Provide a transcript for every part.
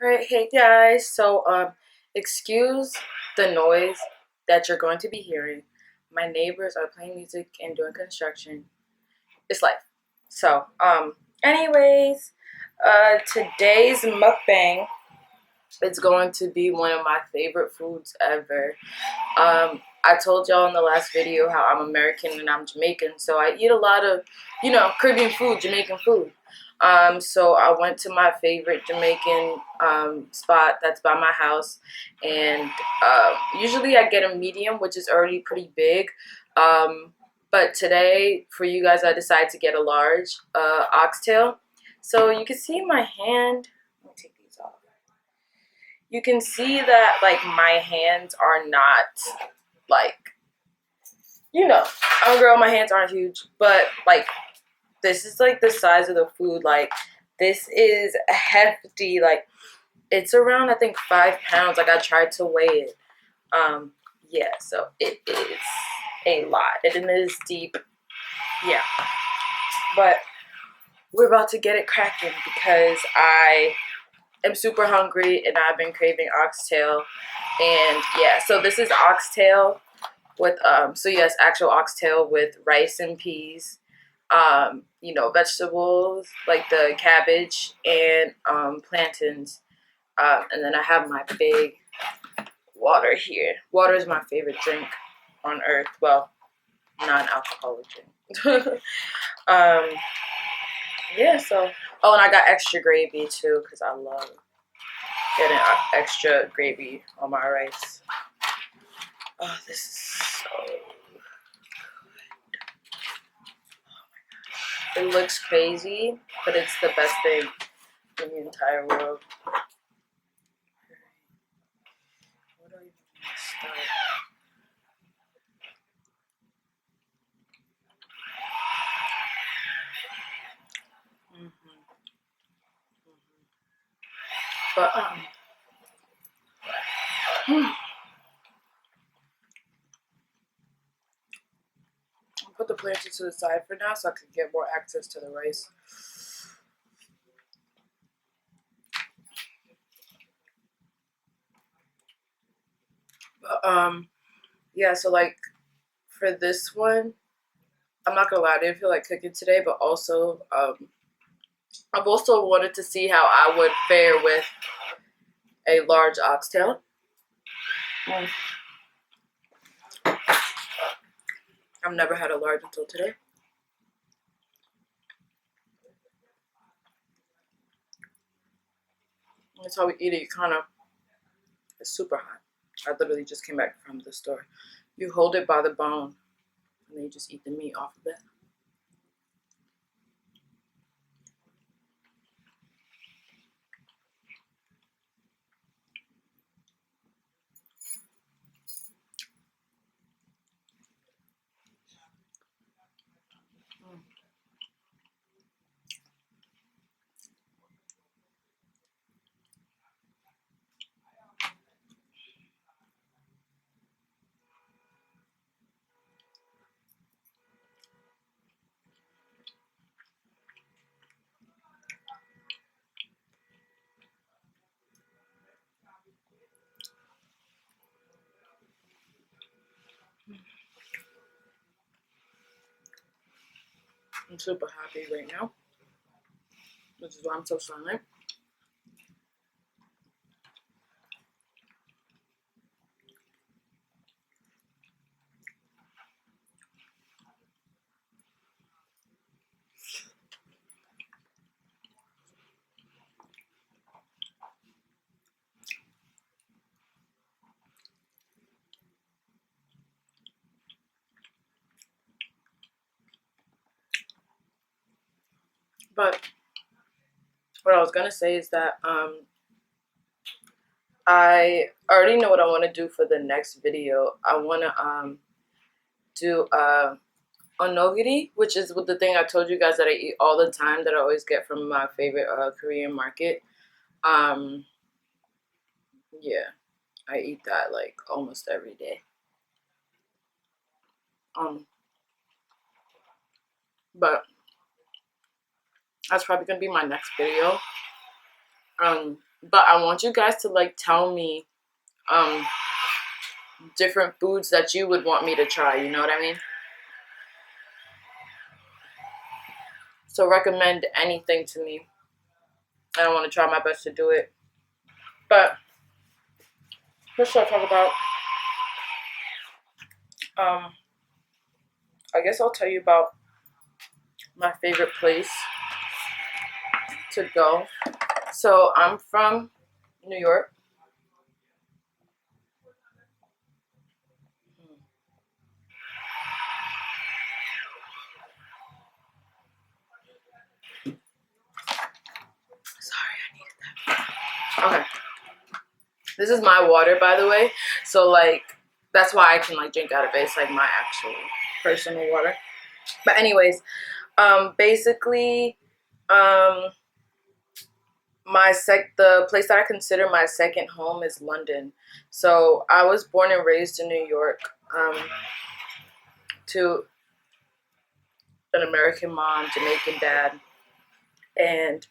Alright, hey guys. Excuse the noise that you're going to be hearing. My neighbors are playing music and doing construction. It's life. Anyways, today's mukbang is going to be one of my favorite foods ever. I told y'all in the last video how I'm American and I'm Jamaican, so I eat a lot of, Caribbean food, Jamaican food. So I went to my favorite Jamaican spot that's by my house, and usually I get a medium, which is already pretty big. But today, for you guys, I decided to get a large oxtail. So you can see my hand. Let me take these off. You can see that like my hands are not like, I'm a girl, my hands aren't huge, but like this is like the size of the food. Like this is hefty. Like it's around I think 5 pounds. Like I tried to weigh it. Yeah, so it is a lot. It is deep. Yeah. But we're about to get it cracking because I am super hungry and I've been craving oxtail. And yeah, so this is oxtail with actual oxtail with rice and peas, vegetables like the cabbage and plantains. And then I have my big water here. Water is my favorite drink on earth. Well, non-alcoholic drink. Yeah, so, oh, and I got extra gravy too because I love getting extra gravy on my rice. Oh, this is so good. It looks crazy, but it's the best thing in the entire world. What do I even start? But I'll put the plantain to the side for now so I can get more access to the rice. But yeah, so like for this one, I'm not gonna lie, I didn't feel like cooking today, but also I've also wanted to see how I would fare with a large oxtail. I've never had a large until today. That's how we eat it. It's super hot. I literally just came back from the store. You hold it by the bone, and then you just eat the meat off of it. I'm super happy right now, which is why I'm so silent. But what I was gonna say is that I already know what I want to do for the next video. I want to do onogiri, which is with the thing I told you guys that I eat all the time that I always get from my favorite Korean market. Yeah, I eat that like almost every day. But that's probably gonna be my next video. But I want you guys to like tell me different foods that you would want me to try, you know what I mean? So recommend anything to me. I want to try my best to do it. But let's talk about I guess I'll tell you about my favorite place to go. So I'm from New York. Sorry, I needed that. Okay. This is my water, by the way. So like that's why I can like drink out of it. It's like my actual personal water. But anyways, basically, the place that I consider my second home is London. So I was born and raised in New York, to an American mom, Jamaican dad, and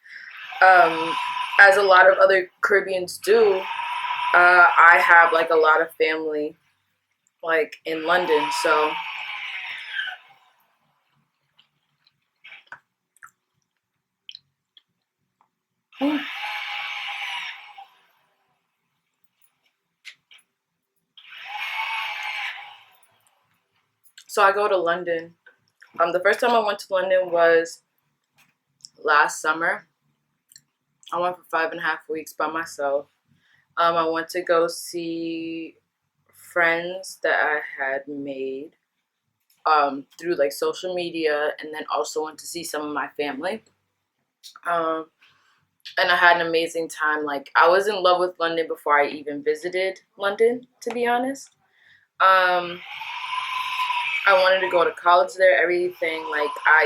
as a lot of other Caribbeans do, I have like a lot of family like in London. So I go to London. The first time I went to London was last summer. I went for 5.5 weeks by myself. I went to go see friends that I had made through like social media, and then also went to see some of my family. And I had an amazing time. Like I was in love with London before I even visited London, to be honest. I wanted to go to college there, everything. Like I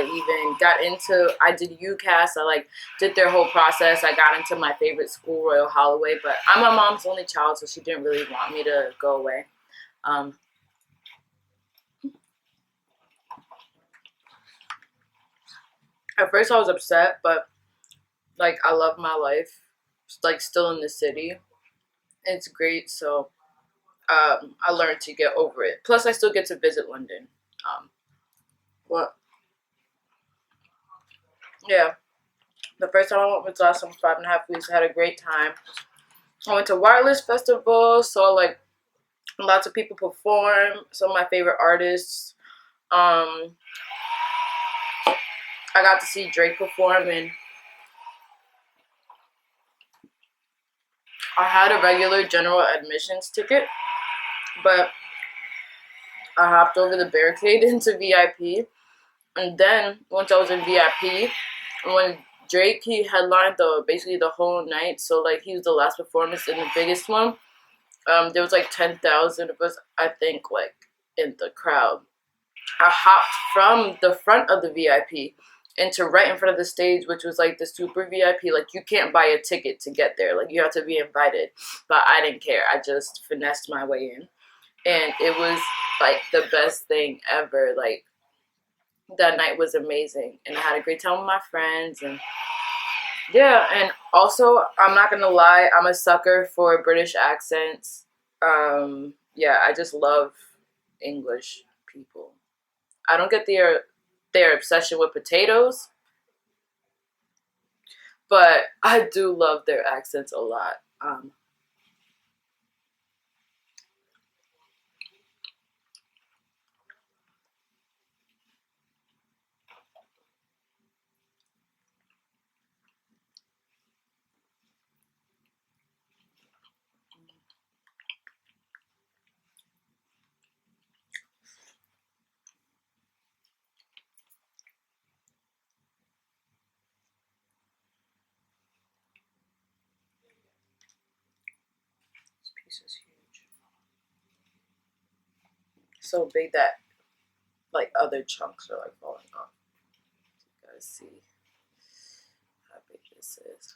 did UCAS. I like did their whole process. I got into my favorite school, Royal Holloway, but I'm my mom's only child, so she didn't really want me to go away. At first I was upset, but like I love my life. Like still in the city. It's great, so I learned to get over it. Plus I still get to visit London. Well, yeah. The first time I went was last summer, 5.5 weeks. I had a great time. I went to Wireless Festival, saw like lots of people perform, some of my favorite artists. I got to see Drake perform, and I had a regular general admissions ticket, but I hopped over the barricade into VIP. And then once I was in VIP, when Drake, he headlined basically the whole night, so like he was the last performance and the biggest one. There was like 10,000 of us, I think, like in the crowd. I hopped from the front of the VIP into right in front of the stage, which was like the super VIP. Like you can't buy a ticket to get there. Like you have to be invited. But I didn't care. I just finessed my way in. And it was like the best thing ever. Like that night was amazing. And I had a great time with my friends, and yeah, and also I'm not gonna lie, I'm a sucker for British accents. Yeah, I just love English people. I don't get their obsession with potatoes, but I do love their accents a lot. This piece is huge, so big that like other chunks are like falling off. You guys see how big this is.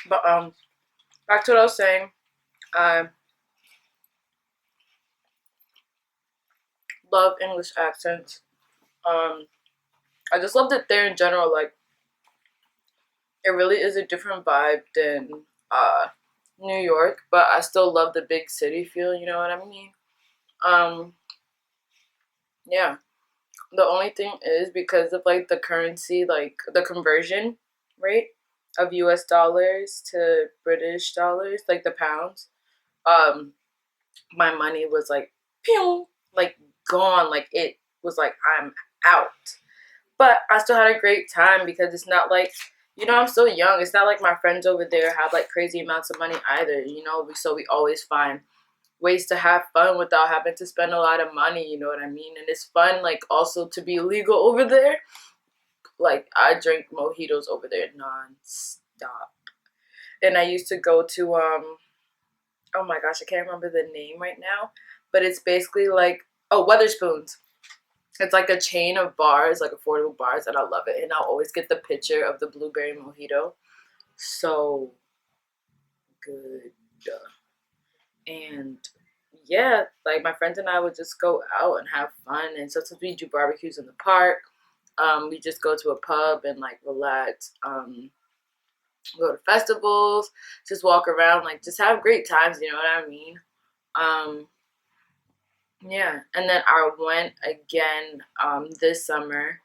But back to what I was saying. I love English accents. I just love that there in general. Like, it really is a different vibe than New York, but I still love the big city feel. You know what I mean? Um, yeah. The only thing is because of like the currency, like the conversion rate of US dollars to British dollars, like the pounds, um, my money was like pew, like gone. Like it was like I'm out. But I still had a great time because it's not like, I'm still young. It's not like my friends over there have like crazy amounts of money either, so we always find ways to have fun without having to spend a lot of money, you know what I mean? And it's fun, like, also to be legal over there. Like, I drink mojitos over there non-stop. And I used to go to, oh my gosh, I can't remember the name right now, but it's basically like, oh, Weatherspoons. It's like a chain of bars, like affordable bars, and I love it. And I'll always get the picture of the blueberry mojito. So good. And yeah, like my friends and I would just go out and have fun. And sometimes we do barbecues in the park. We just go to a pub and like relax. Go to festivals, just walk around, like just have great times. You know what I mean? Um, yeah. And then I went again this summer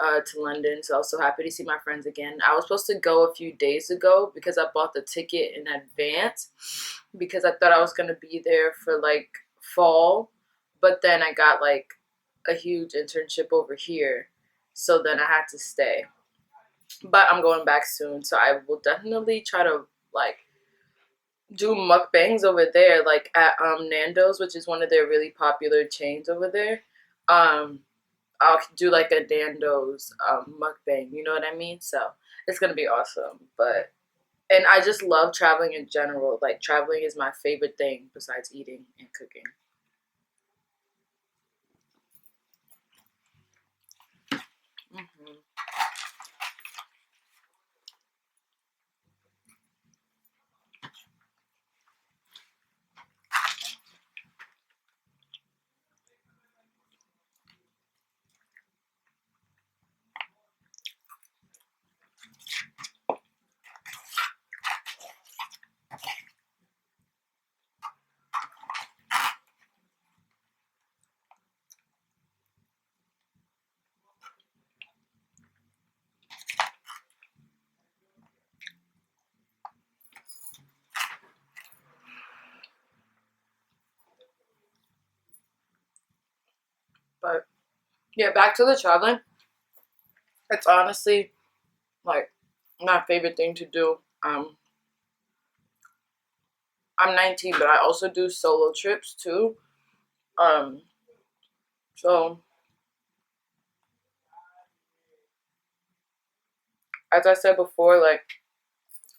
to London. So I was so happy to see my friends again. I was supposed to go a few days ago because I bought the ticket in advance because I thought I was going to be there for like fall. But then I got like a huge internship over here. So then I had to stay. But I'm going back soon. So I will definitely try to like do mukbangs over there, like at Nando's, which is one of their really popular chains over there. Um, I'll do like a Nando's mukbang, you know what I mean? So it's gonna be awesome. And I just love traveling in general. Like traveling is my favorite thing besides eating and cooking. hmm But yeah, back to the traveling. It's honestly like my favorite thing to do. I'm 19, but I also do solo trips too. Um, so as I said before, like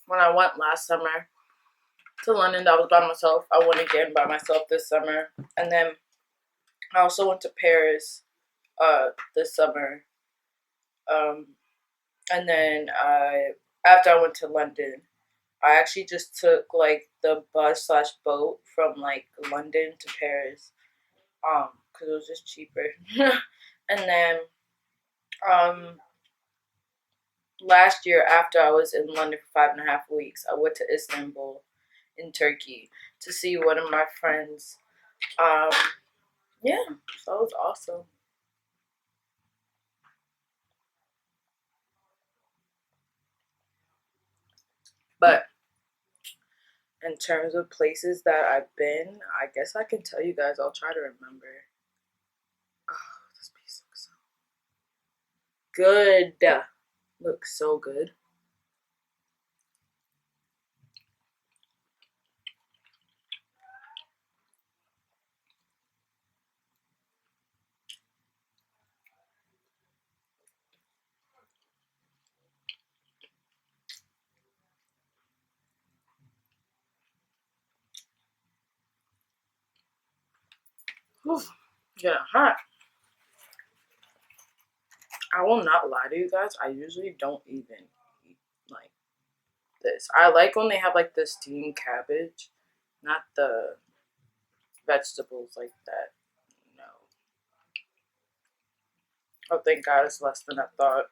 when I went last summer to London, that was by myself. I went again by myself this summer, and then I also went to Paris this summer. Um, and then after I went to London, I actually just took like the bus slash boat from like London to Paris, because it was just cheaper. And then um, last year, after I was in London for 5.5 weeks, I went to Istanbul in Turkey to see one of my friends. Um, yeah, so it was awesome. But in terms of places that I've been, I guess I can tell you guys. I'll try to remember. Oh, this piece looks so good. Looks so good. Whew. Yeah, hot. I will not lie to you guys. I usually don't even eat like this. I like when they have like the steamed cabbage, not the vegetables like that. No. Oh, thank God it's less than I thought.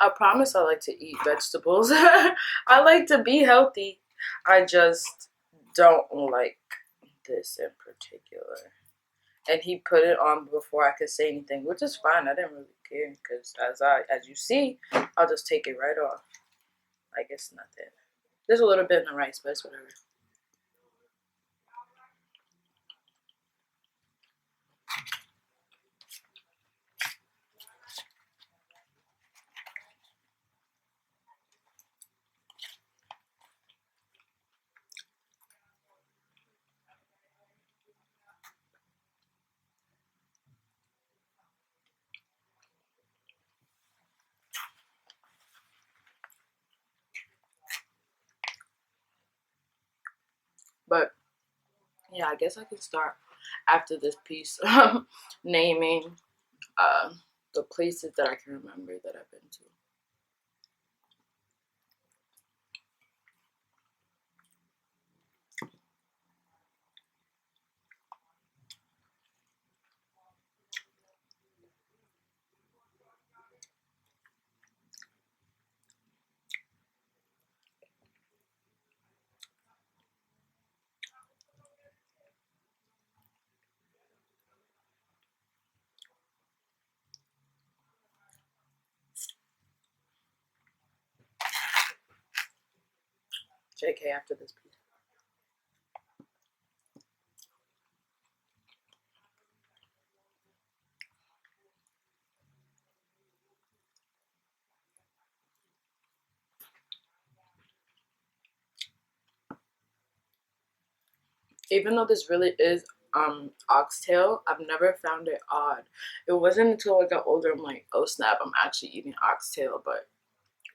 I promise I like to eat vegetables. I like to be healthy. I just don't like this in particular. And he put it on before I could say anything, which is fine. I didn't really care because as you see, I'll just take it right off. Like it's nothing. There's a little bit in the rice, but it's whatever. But yeah, I guess I can start after this piece naming the places that I can remember that I've been to. JK after this piece. Even though this really is oxtail, I've never found it odd. It wasn't until I got older I'm like, oh snap, I'm actually eating oxtail. But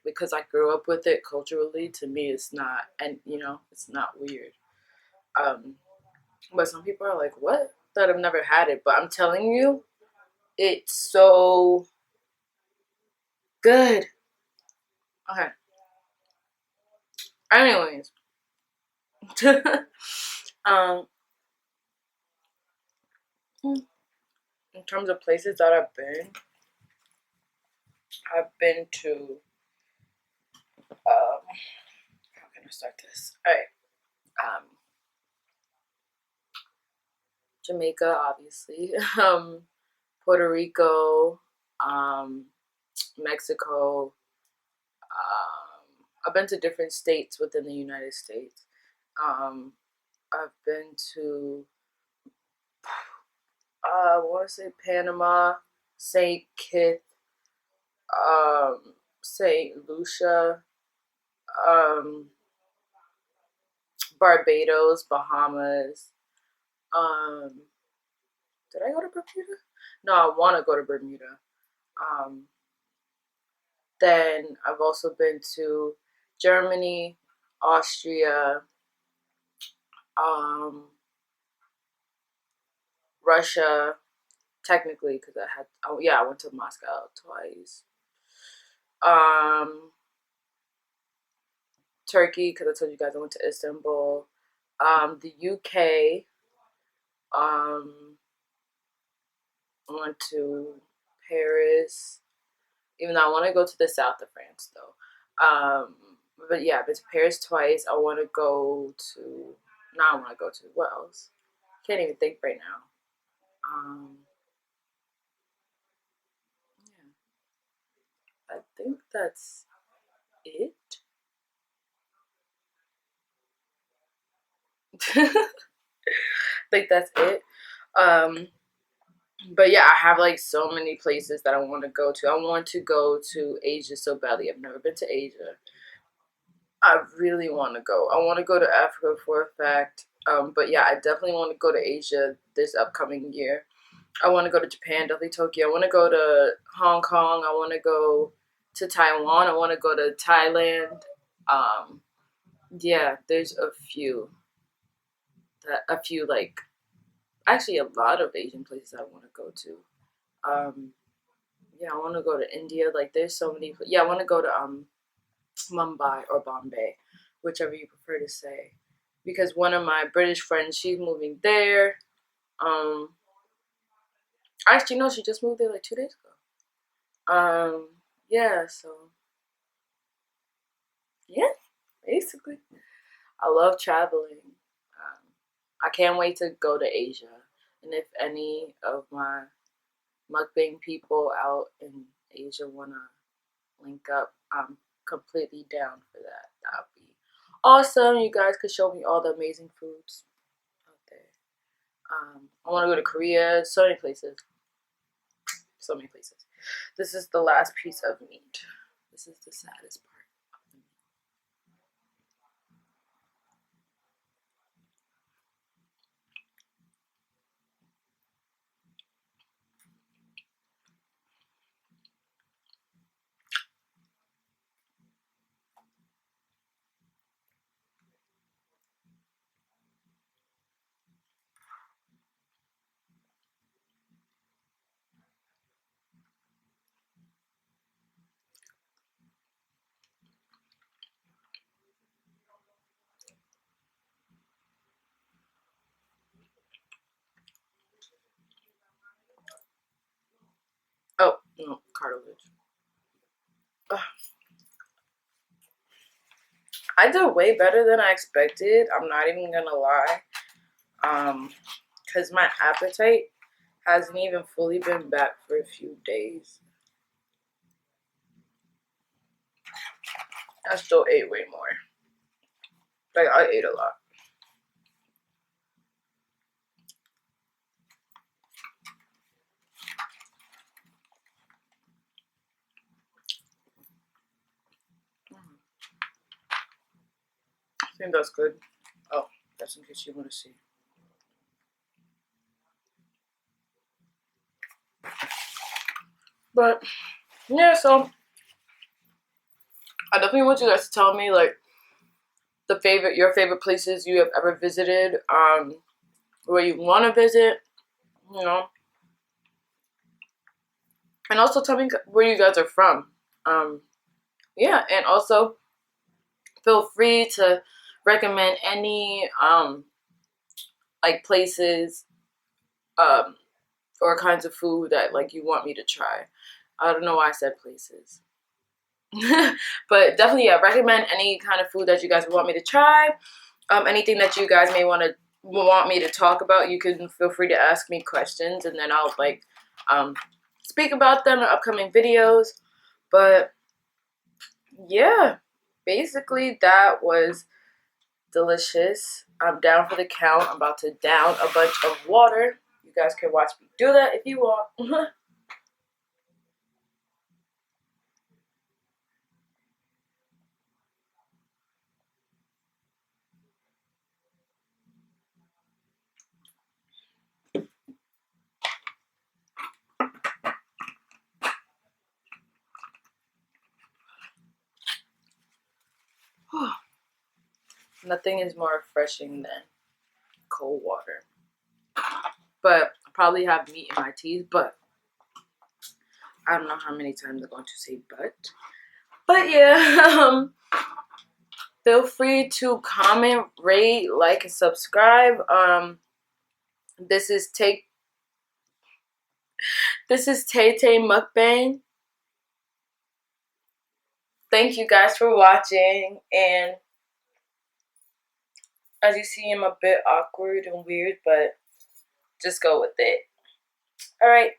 because I grew up with it culturally, to me it's not, and you know, it's not weird. But some people are like, what? That I've never had it. But I'm telling you, it's so good. Okay. Anyways. um in terms of places that I've been to how can I start this? Alright. Jamaica, obviously. Puerto Rico, Mexico. I've been to different states within the United States. I've been to I want to say Panama, Saint Kitts, Saint Lucia, um, Barbados, Bahamas. Um, did I go to Bermuda? No, I want to go to Bermuda. Um, then I've also been to Germany, Austria, um, Russia, technically because I had, oh yeah, I went to Moscow twice. Turkey because I told you guys I went to Istanbul. The UK. I went to Paris, even though I want to go to the south of France though. But yeah, I've been to Paris twice. I want to go to. Now I want to go to what else? Can't even think right now. Yeah, I think that's it. I think that's it. Um, but yeah, I have like so many places that I want to go to. I want to go to Asia so badly. I've never been to Asia. I really want to go. I want to go to Africa for a fact. But yeah, I definitely want to go to Asia this upcoming year. I want to go to Japan, definitely Tokyo. I want to go to Hong Kong. I want to go to Taiwan. I want to go to Thailand. Um, yeah, there's a few like actually a lot of Asian places I want to go to. Um, yeah, I want to go to India. Like, there's so many. Yeah, I want to go to Mumbai or Bombay, whichever you prefer to say, because one of my British friends, she's moving there. Um, actually, no, she just moved there like 2 days ago. Yeah, so yeah, basically, I love traveling. I can't wait to go to Asia, and if any of my mukbang people out in Asia wanna link up, I'm completely down for that. That'd be awesome. You guys could show me all the amazing foods out there. I want to go to Korea. So many places. So many places. This is the last piece of meat. This is the saddest part of the meat. Oh, no, cartilage. Ugh. I did way better than I expected. I'm not even gonna lie. Because my appetite hasn't even fully been back for a few days. I still ate way more. Like, I ate a lot. I think that's good. Oh, that's in case you want to see. But yeah, so I definitely want you guys to tell me like your favorite places you have ever visited, where you want to visit, you know, and also tell me where you guys are from. Yeah, and also feel free to recommend any like places um or kinds of food that like you want me to try. I don't know why I said places. But definitely, yeah, recommend any kind of food that you guys want me to try. Anything that you guys may want me to talk about, you can feel free to ask me questions, and then I'll like speak about them in upcoming videos. But yeah, basically that was delicious. I'm down for the count. I'm about to down a bunch of water. You guys can watch me do that if you want. Nothing is more refreshing than cold water. But I probably have meat in my teeth, but I don't know how many times I'm going to say but. But yeah, feel free to comment, rate, like, and subscribe. This is TayTayMukbang. Thank you guys for watching, and as you see, I'm a bit awkward and weird, but just go with it. All right.